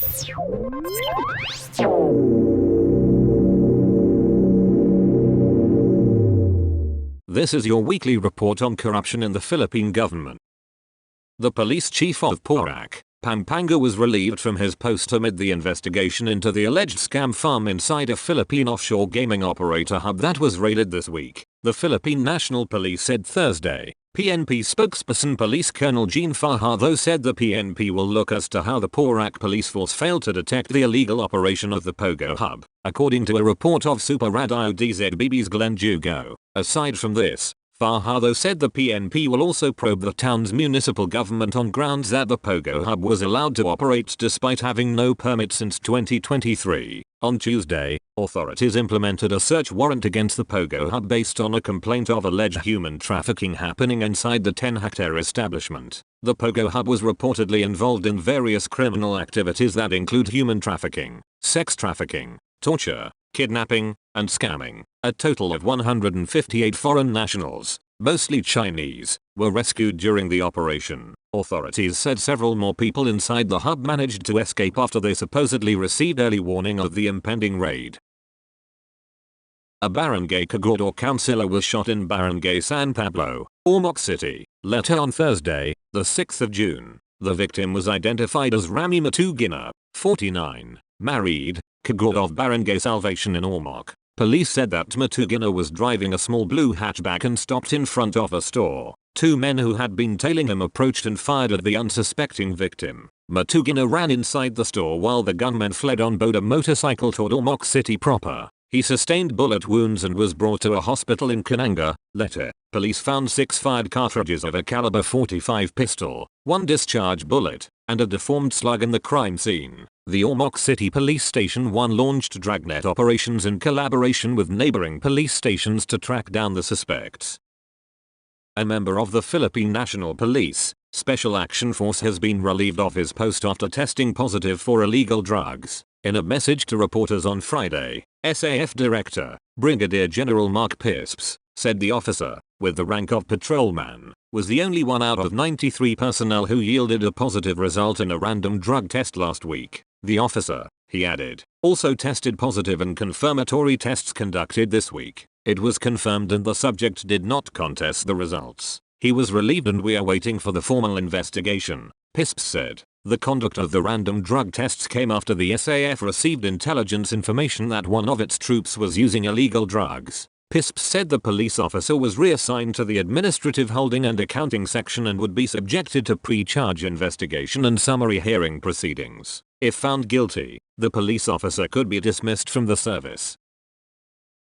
This is your weekly report on corruption in the Philippine government. The police chief of Porac, Pampanga, was relieved from his post amid the investigation into the alleged scam farm inside a Philippine offshore gaming operator hub that was raided this week, the Philippine National Police said Thursday. PNP spokesperson Police Colonel Jean Fajardo said the PNP will look as to how the Porac police force failed to detect the illegal operation of the Pogo hub, according to a report of Super Radio DZBB's Glenn Jugo. Aside from this, Fajardo said the PNP will also probe the town's municipal government on grounds that the Pogo hub was allowed to operate despite having no permit since 2023. On Tuesday, authorities implemented a search warrant against the Pogo hub based on a complaint of alleged human trafficking happening inside the 10-hectare establishment. The Pogo hub was reportedly involved in various criminal activities that include human trafficking, sex trafficking, torture, kidnapping, and scamming. A total of 158 foreign nationals, mostly Chinese, were rescued during the operation. Authorities said several more people inside the hub managed to escape after they supposedly received early warning of the impending raid. A barangay Cagayan councilor was shot in Barangay San Pablo, Ormoc City, later on Thursday, the 6th of June. The victim was identified as Rami Matugina, 49, married, Cagayan of Barangay Salvation in Ormoc. Police said that Matugina was driving a small blue hatchback and stopped in front of a store. Two men who had been tailing him approached and fired at the unsuspecting victim. Matugina ran inside the store while the gunmen fled on board a motorcycle toward Ormoc City proper. He sustained bullet wounds and was brought to a hospital in Cananga. Later, police found 6 fired cartridges of a caliber .45 pistol, 1 discharge bullet, and a deformed slug in the crime scene. The Ormoc City Police Station 1 launched dragnet operations in collaboration with neighboring police stations to track down the suspects. A member of the Philippine National Police Special Action Force has been relieved of his post after testing positive for illegal drugs. In a message to reporters on Friday, SAF Director, Brigadier General Mark Pisps, said the officer, with the rank of patrolman, was the only one out of 93 personnel who yielded a positive result in a random drug test last week. The officer, he added, also tested positive in confirmatory tests conducted this week. It was confirmed and the subject did not contest the results. He was relieved and we are waiting for the formal investigation, Pisps said. The conduct of the random drug tests came after the SAF received intelligence information that one of its troops was using illegal drugs. Pisps said the police officer was reassigned to the administrative holding and accounting section and would be subjected to pre-charge investigation and summary hearing proceedings. If found guilty, the police officer could be dismissed from the service.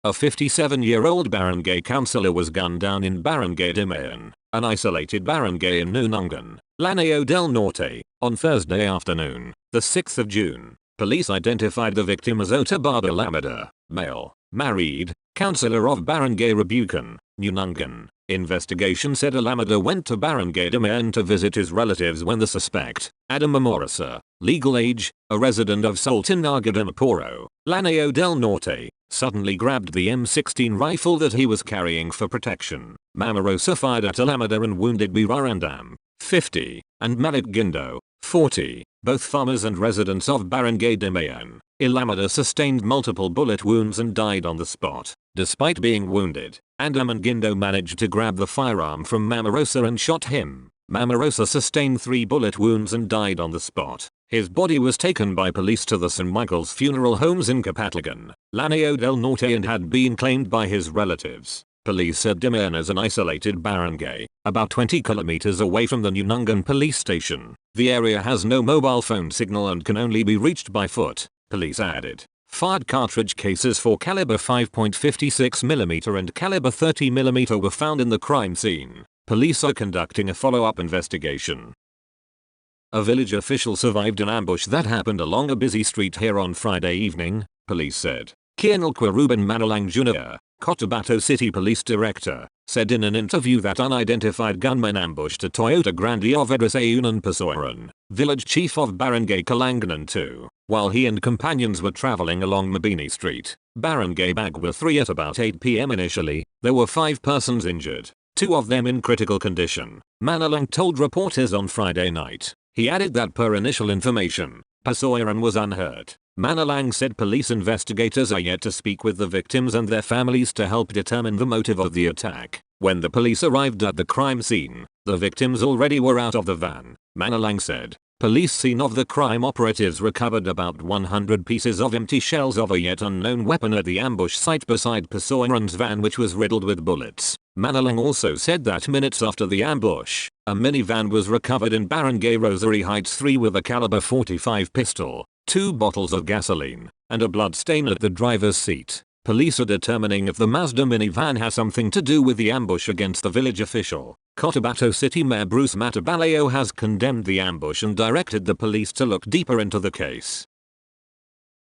A 57-year-old barangay councilor was gunned down in Barangay Dimayan, an isolated barangay in Nunangan, Lanao del Norte, on Thursday afternoon, the 6th of June. Police identified the victim as Otabada Lamada, male, married, councilor of Barangay Rebucan, Nunangan. Investigation said Alameda went to Barangay Dimayan to visit his relatives when the suspect, Adam Amorasa, legal age, a resident of Sultanaga de Maporo, Lanao del Norte, suddenly grabbed the M16 rifle that he was carrying for protection. Mamarosa fired at Alameda and wounded Birarandam, 50, and Malik Guindo, 40, both farmers and residents of Barangay Dimayan. Alameda sustained multiple bullet wounds and died on the spot. Despite being wounded, Andam and Guindo managed to grab the firearm from Mamarosa and shot him. Mamarosa sustained 3 bullet wounds and died on the spot. His body was taken by police to the St. Michael's Funeral Homes in Kapatagan, Lanao del Norte, and had been claimed by his relatives. Police said Dimayan is an isolated barangay, about 20 kilometers away from the Nunangan police station. The area has no mobile phone signal and can only be reached by foot, police added. Fired cartridge cases for caliber 5.56mm and caliber 30mm were found in the crime scene. Police are conducting a follow-up investigation. A village official survived an ambush that happened along a busy street here on Friday evening, police said. Colonel Ruben Manalang Jr., Cotabato City Police Director, said in an interview that unidentified gunmen ambushed a Toyota Grande of Edrasayunan Pasoran, village chief of Barangay Kalanganan 2, while he and companions were traveling along Mabini Street, Barangay Bagwa 3 at about 8 p.m. Initially, there were 5 persons injured, 2 of them in critical condition, Manalang told reporters on Friday night. He added that per initial information, Pasoiran was unhurt. Manalang said police investigators are yet to speak with the victims and their families to help determine the motive of the attack. When the police arrived at the crime scene, the victims already were out of the van, Manalang said. Police scene of the crime operatives recovered about 100 pieces of empty shells of a yet unknown weapon at the ambush site beside Pasoiran's van, which was riddled with bullets. Manalang also said that minutes after the ambush, a minivan was recovered in Barangay Rosary Heights 3 with a caliber .45 pistol, 2 bottles of gasoline, and a blood stain at the driver's seat. Police are determining if the Mazda minivan has something to do with the ambush against the village official. Cotabato City Mayor Bruce Matabalayo has condemned the ambush and directed the police to look deeper into the case.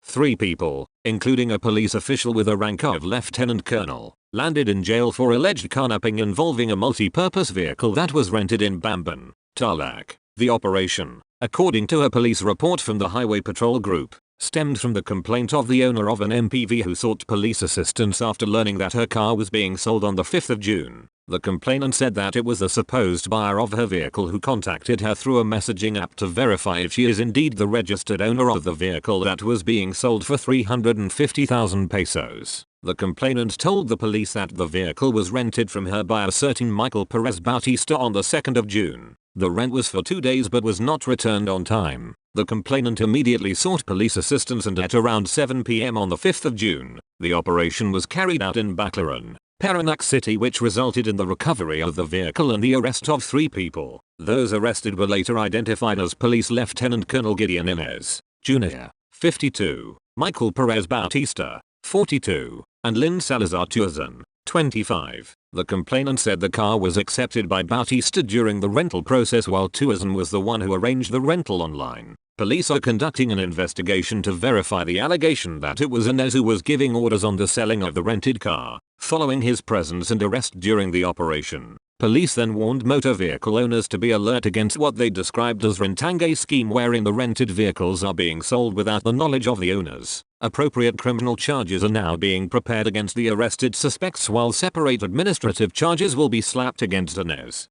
3 people, including a police official with a rank of lieutenant colonel, landed in jail for alleged carnapping involving a multi-purpose vehicle that was rented in Bamban, Tarlac. The operation, according to a police report from the Highway Patrol Group, stemmed from the complaint of the owner of an MPV who sought police assistance after learning that her car was being sold on the 5th of June. The complainant said that it was the supposed buyer of her vehicle who contacted her through a messaging app to verify if she is indeed the registered owner of the vehicle that was being sold for 350,000 pesos. The complainant told the police that the vehicle was rented from her by a certain Michael Perez Bautista on the 2nd of June. The rent was for 2 days but was not returned on time. The complainant immediately sought police assistance and at around 7 p.m. on the 5th of June, the operation was carried out in Baclaran, Parañaque City, which resulted in the recovery of the vehicle and the arrest of 3 people. Those arrested were later identified as Police Lieutenant Colonel Gideon Inez, Jr., 52, Michael Perez Bautista, 42, and Lynn Salazar Tuazon, 25. The complainant said the car was accepted by Bautista during the rental process while Tuazon was the one who arranged the rental online. Police are conducting an investigation to verify the allegation that it was Inez who was giving orders on the selling of the rented car. Following his presence and arrest during the operation, police then warned motor vehicle owners to be alert against what they described as rentangay scheme, wherein the rented vehicles are being sold without the knowledge of the owners. Appropriate criminal charges are now being prepared against the arrested suspects, while separate administrative charges will be slapped against Inez.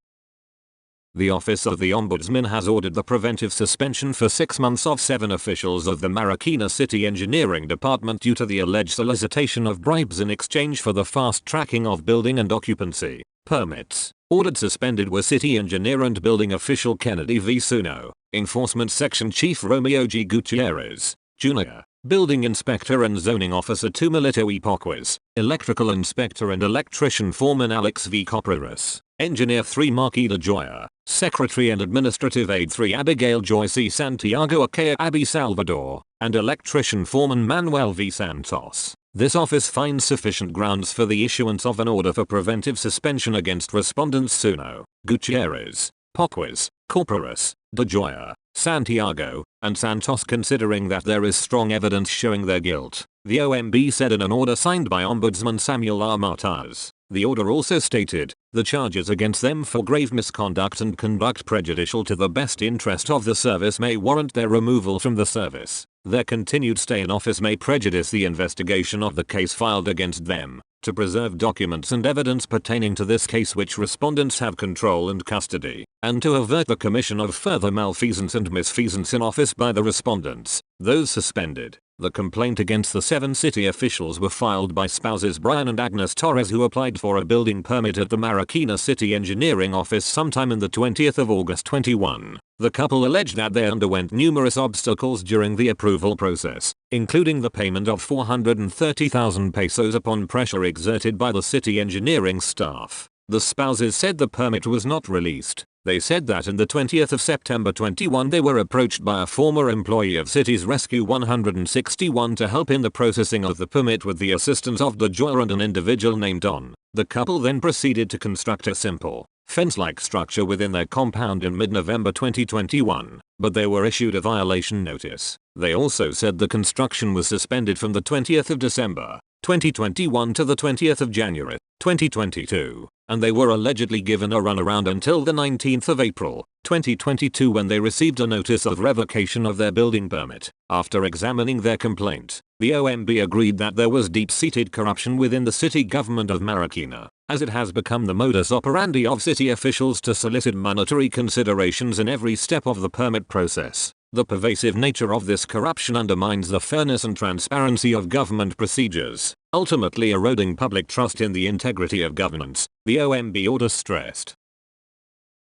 The Office of the Ombudsman has ordered the preventive suspension for 6 months of 7 officials of the Marikina City Engineering Department due to the alleged solicitation of bribes in exchange for the fast-tracking of building and occupancy permits. Ordered suspended were City Engineer and Building Official Kennedy V. Suno, Enforcement Section Chief Romeo G. Gutierrez, Jr., Building Inspector and Zoning Officer Tumilito E. Poquez, Electrical Inspector and Electrician Foreman Alex V. Copperas, Engineer 3 Marquis de Joya, Secretary and Administrative Aide 3 Abigail Joy C. Santiago Akea Abby Salvador, and Electrician Foreman Manuel V. Santos. This office finds sufficient grounds for the issuance of an order for preventive suspension against respondents Suno, Gutierrez, Poquez, Corporas, De Joya, Santiago, and Santos, considering that there is strong evidence showing their guilt, the OMB said in an order signed by Ombudsman Samuel R. Martaz. The order also stated, the charges against them for grave misconduct and conduct prejudicial to the best interest of the service may warrant their removal from the service. Their continued stay in office may prejudice the investigation of the case filed against them, to preserve documents and evidence pertaining to this case which respondents have control and custody, and to avert the commission of further malfeasance and misfeasance in office by the respondents. Those suspended. The complaint against the 7 city officials were filed by spouses Brian and Agnes Torres, who applied for a building permit at the Marikina City Engineering Office sometime in the 20th of August 21. The couple alleged that they underwent numerous obstacles during the approval process, including the payment of 430,000 pesos upon pressure exerted by the city engineering staff. The spouses said the permit was not released. They said that on the 20th of September 21 they were approached by a former employee of Cities Rescue 161 to help in the processing of the permit with the assistance of De Joya and an individual named Don. The couple then proceeded to construct a simple, fence-like structure within their compound in mid-November 2021, but they were issued a violation notice. They also said the construction was suspended from the 20th of December 2021 to the 20th of January 2022, and they were allegedly given a runaround until the 19th of April 2022 when they received a notice of revocation of their building permit. After examining their complaint, the OMB agreed that there was deep-seated corruption within the city government of Marikina, as it has become the modus operandi of city officials to solicit monetary considerations in every step of the permit process. The pervasive nature of this corruption undermines the fairness and transparency of government procedures, ultimately eroding public trust in the integrity of governance, the OMB order stressed.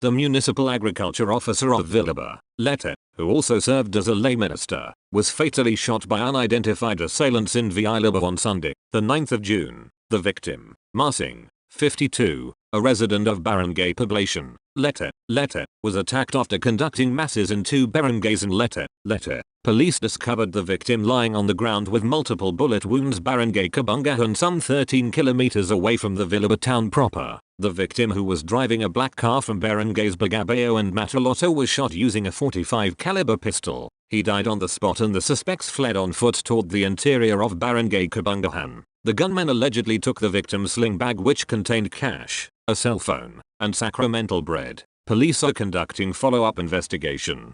The municipal agriculture officer of Villaba, Leyte, who also served as a lay minister, was fatally shot by unidentified assailants in Villaba on Sunday, the 9th of June. The victim, Marsing, 52, a resident of Barangay Poblacion, Leyte, was attacked after conducting masses in 2 barangays in Leyte. Police discovered the victim lying on the ground with multiple bullet wounds Barangay Kabungahan, some 13 kilometers away from the Villaba town proper. The victim, who was driving a black car from Barangays Bagabao and Mataloto, was shot using a .45 caliber pistol. He died on the spot and the suspects fled on foot toward the interior of Barangay Kabungahan. The gunman allegedly took the victim's sling bag, which contained cash, a cell phone, and sacramental bread. Police are conducting follow-up investigation.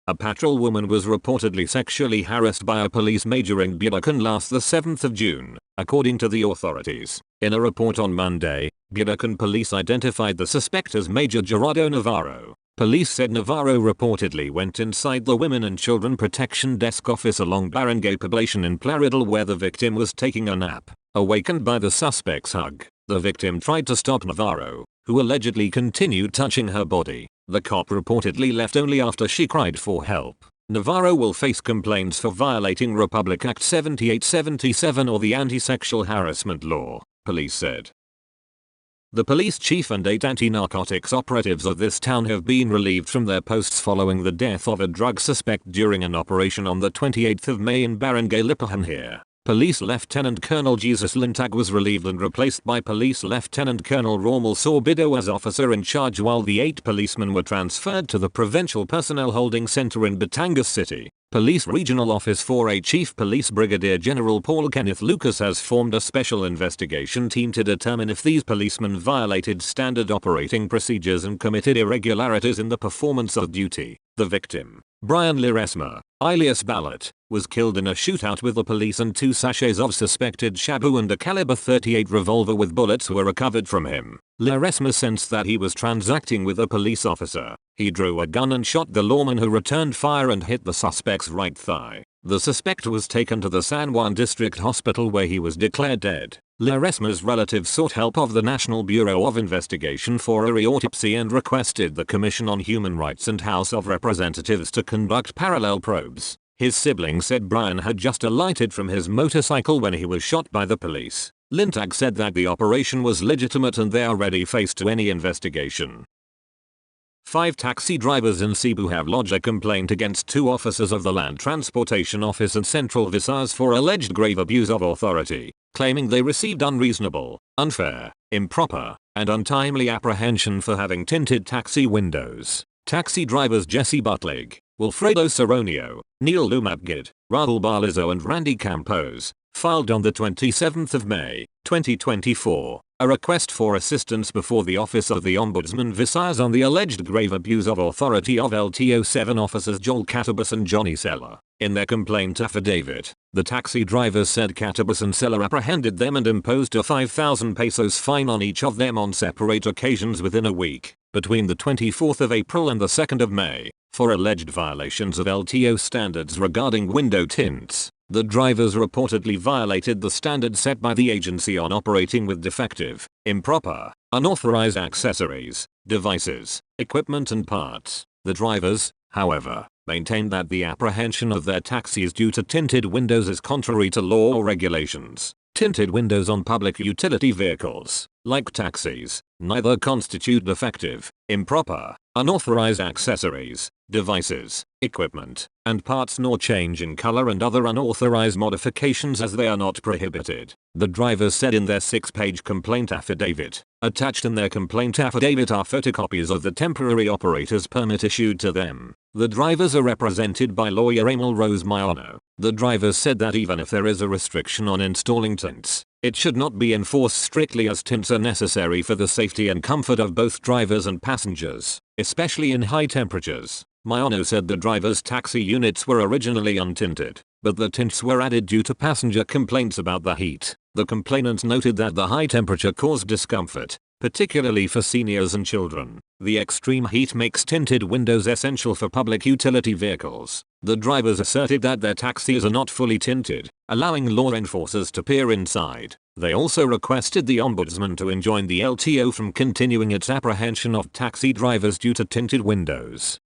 A patrolwoman was reportedly sexually harassed by a police major in Bulacan last the 7th of June, according to the authorities. In a report on Monday, Bulacan police identified the suspect as Major Gerardo Navarro. Police said Navarro reportedly went inside the Women and Children Protection Desk office along Barangay Poblacion in Plaridel, where the victim was taking a nap. Awakened by the suspect's hug, the victim tried to stop Navarro, who allegedly continued touching her body. The cop reportedly left only after she cried for help. Navarro will face complaints for violating Republic Act 7877 or the anti-sexual harassment law, police said. The police chief and 8 anti-narcotics operatives of this town have been relieved from their posts following the death of a drug suspect during an operation on the 28th of May in Barangay Lipahan here. Police Lieutenant Colonel Jesus Lintag was relieved and replaced by Police Lieutenant Colonel Rommel Sorbido as officer in charge, while the 8 policemen were transferred to the Provincial Personnel Holding Center in Batangas City. Police Regional Office 4A Chief Police Brigadier General Paul Kenneth Lucas has formed a special investigation team to determine if these policemen violated standard operating procedures and committed irregularities in the performance of duty. The victim, Brian Ledesma, alias Ballot, was killed in a shootout with the police, and 2 sachets of suspected shabu and a caliber .38 revolver with bullets were recovered from him. Ledesma sensed that he was transacting with a police officer. He drew a gun and shot the lawman, who returned fire and hit the suspect's right thigh. The suspect was taken to the San Juan District Hospital, where he was declared dead. Ledesma's relatives sought help of the National Bureau of Investigation for a reautopsy and requested the Commission on Human Rights and House of Representatives to conduct parallel probes. His siblings said Brian had just alighted from his motorcycle when he was shot by the police. Lintag said that the operation was legitimate and they are ready faced to any investigation. 5 taxi drivers in Cebu have lodged a complaint against 2 officers of the Land Transportation Office and Central Visayas for alleged grave abuse of authority, claiming they received unreasonable, unfair, improper, and untimely apprehension for having tinted taxi windows. Taxi drivers Jesse Butlig, Wilfredo Saronio, Neil Lumabgid, Rahul Balizo and Randy Campos filed on the 27th of May, 2024, a request for assistance before the Office of the Ombudsman Visayas on the alleged grave abuse of authority of LTO-7 officers Joel Catabas and Johnny Sella. In their complaint affidavit, the taxi drivers said Catabas and Sella apprehended them and imposed a 5,000 pesos fine on each of them on separate occasions within a week, between the 24th of April and the 2nd of May, for alleged violations of LTO standards regarding window tints. The drivers reportedly violated the standards set by the agency on operating with defective, improper, unauthorized accessories, devices, equipment and parts. The drivers, however, maintained that the apprehension of their taxis due to tinted windows is contrary to law or regulations. Tinted windows on public utility vehicles, like taxis, neither constitute defective, improper, unauthorized accessories, devices, equipment, and parts, nor change in color and other unauthorized modifications as they are not prohibited, the drivers said in their 6-page complaint affidavit. Attached in their complaint affidavit are photocopies of the temporary operator's permit issued to them. The drivers are represented by lawyer Emil Rose Mayano. The drivers said that even if there is a restriction on installing tints, it should not be enforced strictly, as tints are necessary for the safety and comfort of both drivers and passengers, especially in high temperatures. Mayano said the drivers' taxi units were originally untinted, but the tints were added due to passenger complaints about the heat. The complainants noted that the high temperature caused discomfort, particularly for seniors and children. The extreme heat makes tinted windows essential for public utility vehicles. The drivers asserted that their taxis are not fully tinted, allowing law enforcers to peer inside. They also requested the ombudsman to enjoin the LTO from continuing its apprehension of taxi drivers due to tinted windows.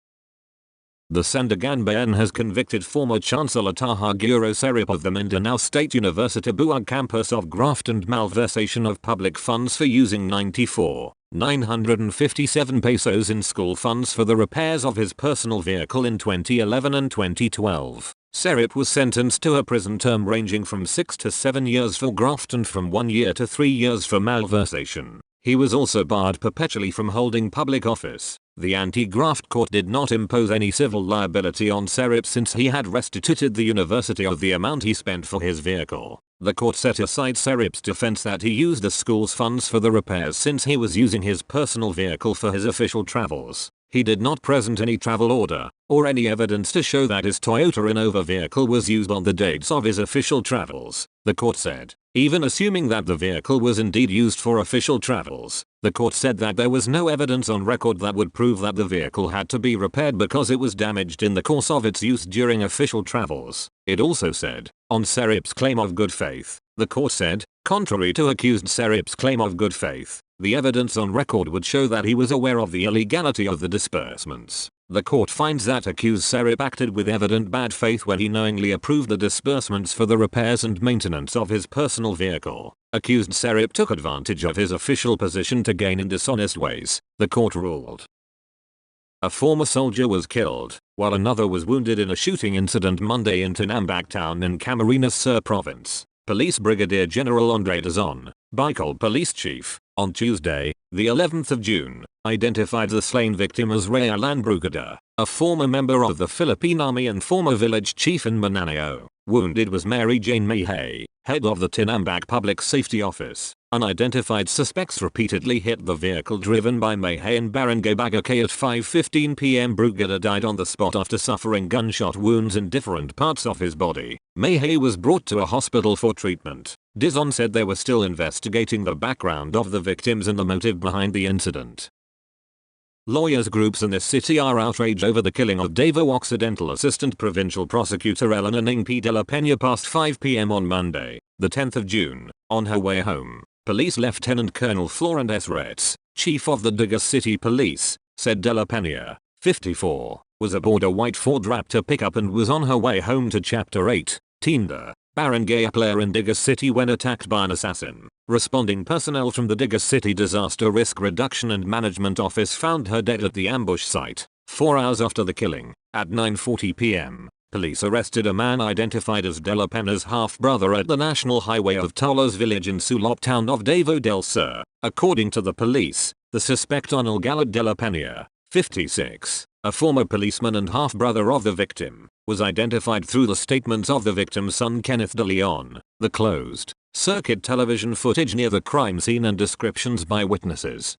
The Sandigan Bayan has convicted former Chancellor Taha Guru Serip of the Mindanao State University Buag campus of graft and malversation of public funds for using 94,957 pesos in school funds for the repairs of his personal vehicle in 2011 and 2012. Serip was sentenced to a prison term ranging from 6 to 7 years for graft and from 1 year to 3 years for malversation. He was also barred perpetually from holding public office. The anti-graft court did not impose any civil liability on Serip since he had restituted the university of the amount he spent for his vehicle. The court set aside Serip's defense that he used the school's funds for the repairs since he was using his personal vehicle for his official travels. He did not present any travel order or any evidence to show that his Toyota Innova vehicle was used on the dates of his official travels, the court said. Even assuming that the vehicle was indeed used for official travels, the court said that there was no evidence on record that would prove that the vehicle had to be repaired because it was damaged in the course of its use during official travels. It also said, on Serip's claim of good faith, the court said, contrary to accused Serip's claim of good faith, the evidence on record would show that he was aware of the illegality of the disbursements. The court finds that accused Serip acted with evident bad faith when he knowingly approved the disbursements for the repairs and maintenance of his personal vehicle. Accused Serip took advantage of his official position to gain in dishonest ways, the court ruled. A former soldier was killed, while another was wounded in a shooting incident Monday in Tinambak town in Camarines Sur province. Police Brigadier General Andre Dazon, Bicol Police Chief, on Tuesday, the 11th of June, identified the slain victim as Ray Alan Brugada, a former member of the Philippine Army and former village chief in Mananao. Wounded was Mary Jane Mayhay, head of the Tinambak Public Safety Office. Unidentified suspects repeatedly hit the vehicle driven by Mayhay in Barangay Bagakay at 5:15 p.m. Brugada died on the spot after suffering gunshot wounds in different parts of his body. Mayhay was brought to a hospital for treatment. Dizon said they were still investigating the background of the victims and the motive behind the incident. Lawyers groups in this city are outraged over the killing of Davao Occidental Assistant Provincial Prosecutor Elena Ning P. de la Peña past 5 p.m. on Monday, the 10th of June, on her way home. Police Lieutenant Colonel Florent S. Retz, chief of the Digas City Police, said de la Peña, 54, was aboard a white Ford Raptor pickup and was on her way home to Chapter 8, Tinda, Barangay Apler in Digas City when attacked by an assassin. Responding personnel from the Digas City Disaster Risk Reduction and Management Office found her dead at the ambush site. 4 hours after the killing, at 9:40 p.m., police arrested a man identified as De La Peña's half-brother at the National Highway of Tolos village in Sulop town of Davao del Sur. According to the police, the suspect Onel Galad De La Peña, 56, a former policeman and half-brother of the victim, was identified through the statements of the victim's son Kenneth De Leon, the closed circuit television footage near the crime scene and descriptions by witnesses.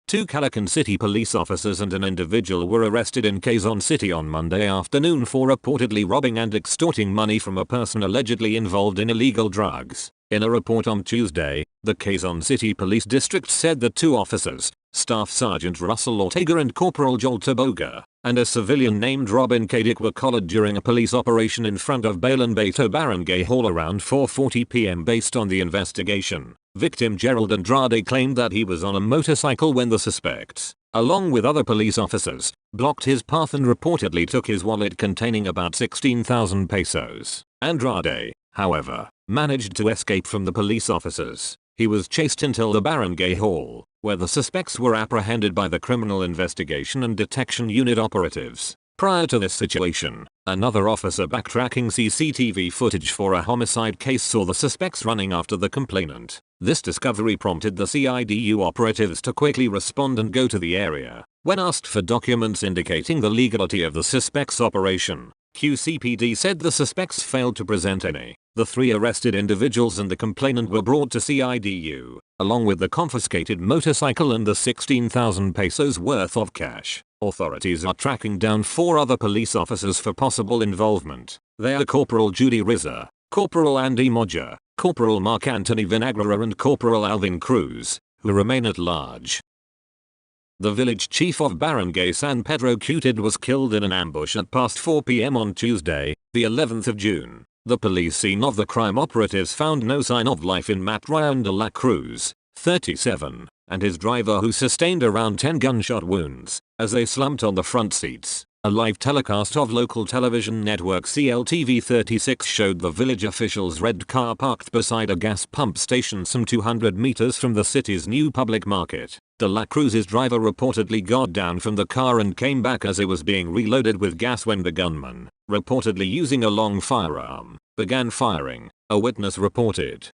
2 Calacan City police officers and an individual were arrested in Quezon City on Monday afternoon for reportedly robbing and extorting money from a person allegedly involved in illegal drugs. In a report on Tuesday, the Quezon City Police District said that 2 officers, Staff Sergeant Russell Ortega and Corporal Joel Taboga, and a civilian named Robin Cadic were collared during a police operation in front of Balan Beto Barangay Hall around 4:40 p.m. Based on the investigation, victim Gerald Andrade claimed that he was on a motorcycle when the suspects, along with other police officers, blocked his path and reportedly took his wallet containing about 16,000 pesos. Andrade, however, managed to escape from the police officers. He was chased until the Barangay Hall, where the suspects were apprehended by the Criminal Investigation and Detection Unit operatives. Prior to this situation, another officer backtracking CCTV footage for a homicide case saw the suspects running after the complainant. This discovery prompted the CIDU operatives to quickly respond and go to the area. When asked for documents indicating the legality of the suspects' operation, QCPD said the suspects failed to present any. The 3 arrested individuals and the complainant were brought to CIDU, along with the confiscated motorcycle and the 16,000 pesos worth of cash. Authorities are tracking down 4 other police officers for possible involvement. They are Corporal Judy Rizza, Corporal Andy Moja, Corporal Mark Anthony Vinagra and Corporal Alvin Cruz, who remain at large. The village chief of Barangay San Pedro Cutid was killed in an ambush at past 4 p.m. on Tuesday, the 11th of June. The police scene of the crime operatives found no sign of life in Matt Ryan de la Cruz, 37, and his driver who sustained around 10 gunshot wounds, as they slumped on the front seats. A live telecast of local television network CLTV 36 showed the village officials' red car parked beside a gas pump station some 200 meters from the city's new public market. De la Cruz's driver reportedly got down from the car and came back as it was being reloaded with gas when the gunman, reportedly using a long firearm, began firing, a witness reported.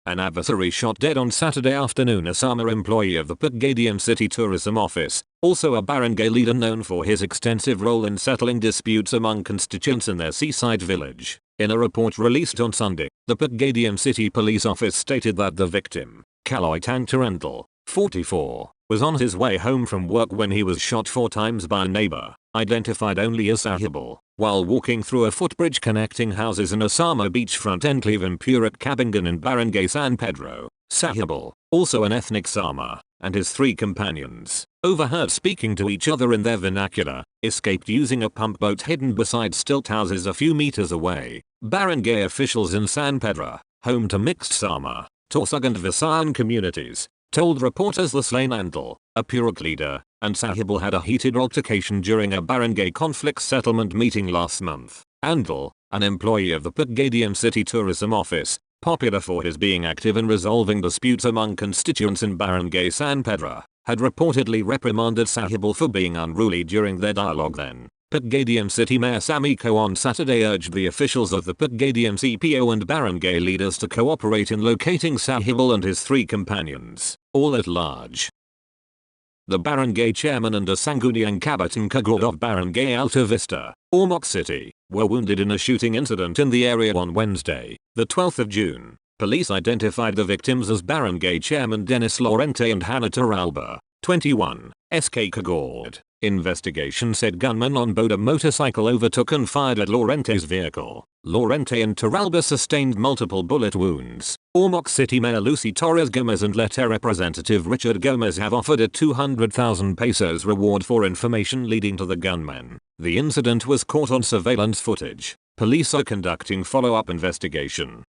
An adversary shot dead on Saturday afternoon a Sama employee of the Pagadian City Tourism Office, also a barangay leader known for his extensive role in settling disputes among constituents in their seaside village. In a report released on Sunday, the Pagadian City Police Office stated that the victim, Kaloy Tangtarendal, 44, was on his way home from work when he was shot 4 times by a neighbor, identified only as Sahibal, while walking through a footbridge connecting houses in Osama beachfront enclave in Purat Cabingan in Barangay San Pedro. Sahibal, also an ethnic Sama, and his 3 companions, overheard speaking to each other in their vernacular, escaped using a pump boat hidden beside stilt houses a few meters away. Barangay officials in San Pedro, home to mixed Sama, Tausug and Visayan communities, told reporters the slain Andal, a Purak leader, and Sahibal had a heated altercation during a barangay conflict settlement meeting last month. Andal, an employee of the Pagadian City Tourism Office, popular for his being active in resolving disputes among constituents in Barangay San Pedro, had reportedly reprimanded Sahibal for being unruly during their dialogue then. Pagadian City Mayor Samiko on Saturday urged the officials of the Pagadian CPO and barangay leaders to cooperate in locating Sahibal and his 3 companions, all at large. The barangay chairman and a Sangguniang Kabataan Kagawad of Barangay Alta Vista, Ormoc City, were wounded in a shooting incident in the area on Wednesday, the 12th of June. Police identified the victims as barangay chairman Dennis Lorente and Hannah Taralba, 21, SK Kagawad. Investigation said gunmen on board a motorcycle overtook and fired at Lorente's vehicle. Lorente and Taralba sustained multiple bullet wounds. Ormoc City Mayor Lucy Torres Gomez and Lete Representative Richard Gomez have offered a 200,000 pesos reward for information leading to the gunmen. The incident was caught on surveillance footage. Police are conducting follow-up investigation.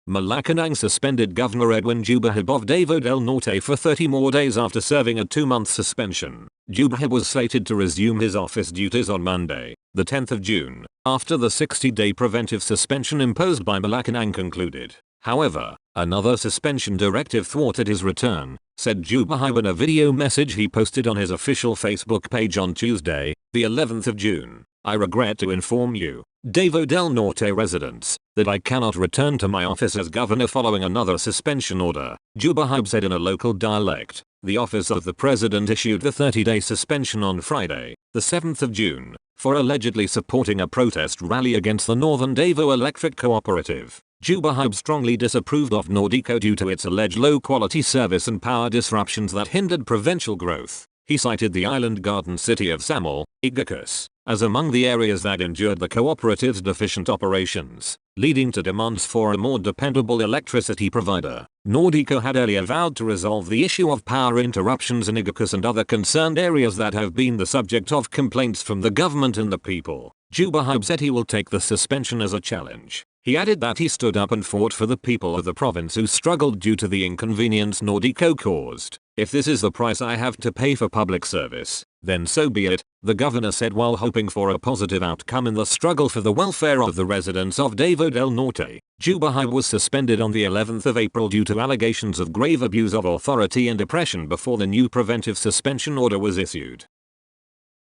Malacanang suspended Governor Edwin Jubahib of Davao del Norte for 30 more days after serving a 2-month suspension. Jubahib was slated to resume his office duties on Monday, the 10th of June, after the 60-day preventive suspension imposed by Malacanang concluded. However, another suspension directive thwarted his return, said Jubahib in a video message he posted on his official Facebook page on Tuesday, the 11th of June. I regret to inform you, Davao del Norte residents, that I cannot return to my office as governor following another suspension order, Jubahib said in a local dialect. The office of the president issued the 30-day suspension on Friday, the 7th of June, for allegedly supporting a protest rally against the Northern Davao Electric Cooperative. Jubahib strongly disapproved of Nordico due to its alleged low-quality service and power disruptions that hindered provincial growth. He cited the island garden city of Samar, Iguacus, as among the areas that endured the cooperative's deficient operations, leading to demands for a more dependable electricity provider. Nordico had earlier vowed to resolve the issue of power interruptions in Iguacus and other concerned areas that have been the subject of complaints from the government and the people. Jubahib said he will take the suspension as a challenge. He added that he stood up and fought for the people of the province who struggled due to the inconvenience Nordico caused. If this is the price I have to pay for public service, then so be it, the governor said while hoping for a positive outcome in the struggle for the welfare of the residents of Davao del Norte. Jubahib was suspended on the 11th of April due to allegations of grave abuse of authority and oppression before the new preventive suspension order was issued.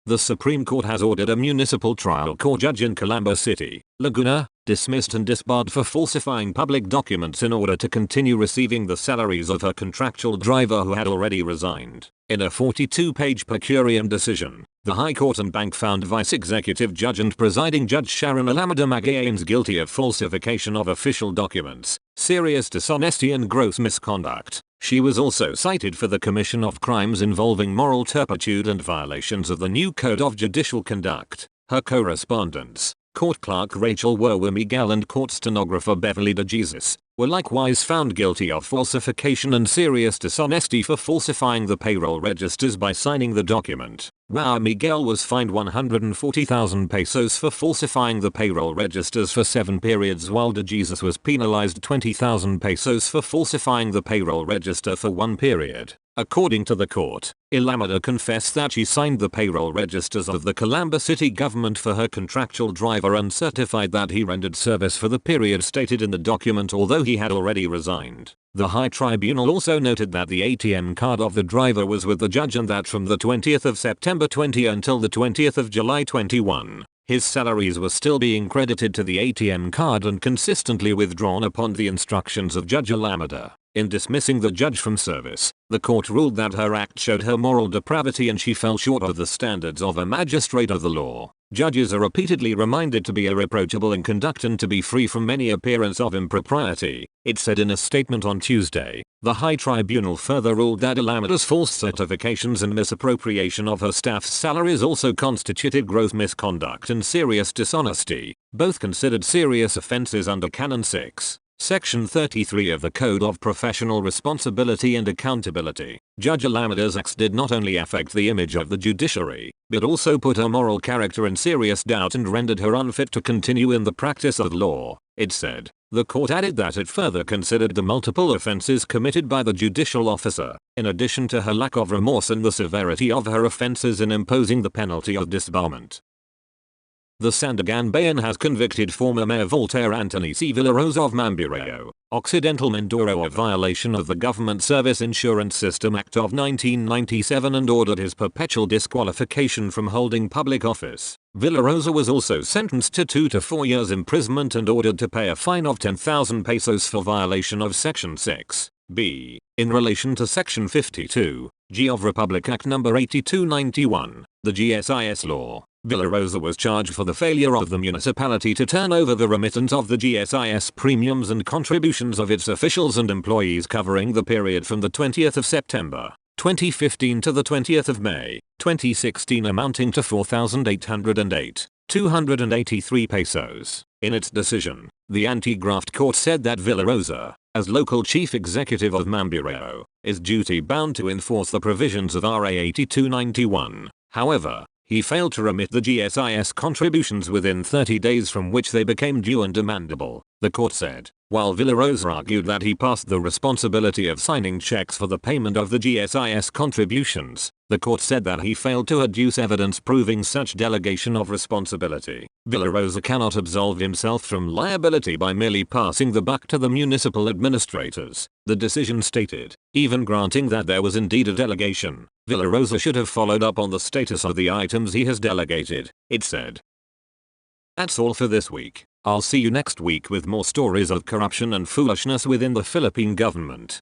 The Supreme Court has ordered a municipal trial court judge in Calamba City, Laguna, dismissed and disbarred for falsifying public documents in order to continue receiving the salaries of her contractual driver who had already resigned. In a 42-page per curiam decision, the High Court and Bank found Vice Executive Judge and Presiding Judge Sharon Alameda Magallanes guilty of falsification of official documents, serious dishonesty and gross misconduct. She was also cited for the commission of crimes involving moral turpitude and violations of the new Code of Judicial Conduct. Her correspondence, Court clerk Rachel Miguel and court stenographer Beverly DeJesus were likewise found guilty of falsification and serious dishonesty for falsifying the payroll registers by signing the document. Miguel was fined 140,000 pesos for falsifying the payroll registers for 7 periods, while DeJesus was penalized 20,000 pesos for falsifying the payroll register for 1 period. According to the court, Ilamida confessed that she signed the payroll registers of the Calamba city government for her contractual driver and certified that he rendered service for the period stated in the document, although he had already resigned. The High Tribunal also noted that the ATM card of the driver was with the judge and that from the 20th of September 20 until the 20th of July 21, his salaries were still being credited to the ATM card and consistently withdrawn upon the instructions of Judge Alameda. In dismissing the judge from service, the court ruled that her act showed her moral depravity and she fell short of the standards of a magistrate of the law. Judges are repeatedly reminded to be irreproachable in conduct and to be free from any appearance of impropriety, it said in a statement on Tuesday. The High Tribunal further ruled that Alamida's false certifications and misappropriation of her staff's salaries also constituted gross misconduct and serious dishonesty, both considered serious offenses under Canon 6. Section 33 of the Code of Professional Responsibility and Accountability. Judge Alamida's acts did not only affect the image of the judiciary, but also put her moral character in serious doubt and rendered her unfit to continue in the practice of law, it said. The court added that it further considered the multiple offenses committed by the judicial officer, in addition to her lack of remorse and the severity of her offenses in imposing the penalty of disbarment. The Sandigan Bayan has convicted former Mayor Voltaire Anthony C. Villarosa of Mambureo, Occidental Mindoro of violation of the Government Service Insurance System Act of 1997 and ordered his perpetual disqualification from holding public office. Villarosa was also sentenced to 2 to 4 years imprisonment and ordered to pay a fine of 10,000 pesos for violation of Section 6(b) in relation to Section 52(g) of Republic Act No. 8291, the GSIS law. Villarosa was charged for the failure of the municipality to turn over the remittance of the GSIS premiums and contributions of its officials and employees covering the period from the 20th of September 2015 to the 20th of May 2016, amounting to 4,808,283 pesos. In its decision, the anti-graft court said that Villarosa, as local chief executive of Mambureo, is duty-bound to enforce the provisions of RA 8291. However, he failed to remit the GSIS contributions within 30 days from which they became due and demandable, the court said. While Villarosa argued that he passed the responsibility of signing checks for the payment of the GSIS contributions, the court said that he failed to adduce evidence proving such delegation of responsibility. Villarosa cannot absolve himself from liability by merely passing the buck to the municipal administrators, the decision stated. Even granting that there was indeed a delegation, Villarosa should have followed up on the status of the items he has delegated, it said. That's all for this week. I'll see you next week with more stories of corruption and foolishness within the Philippine government.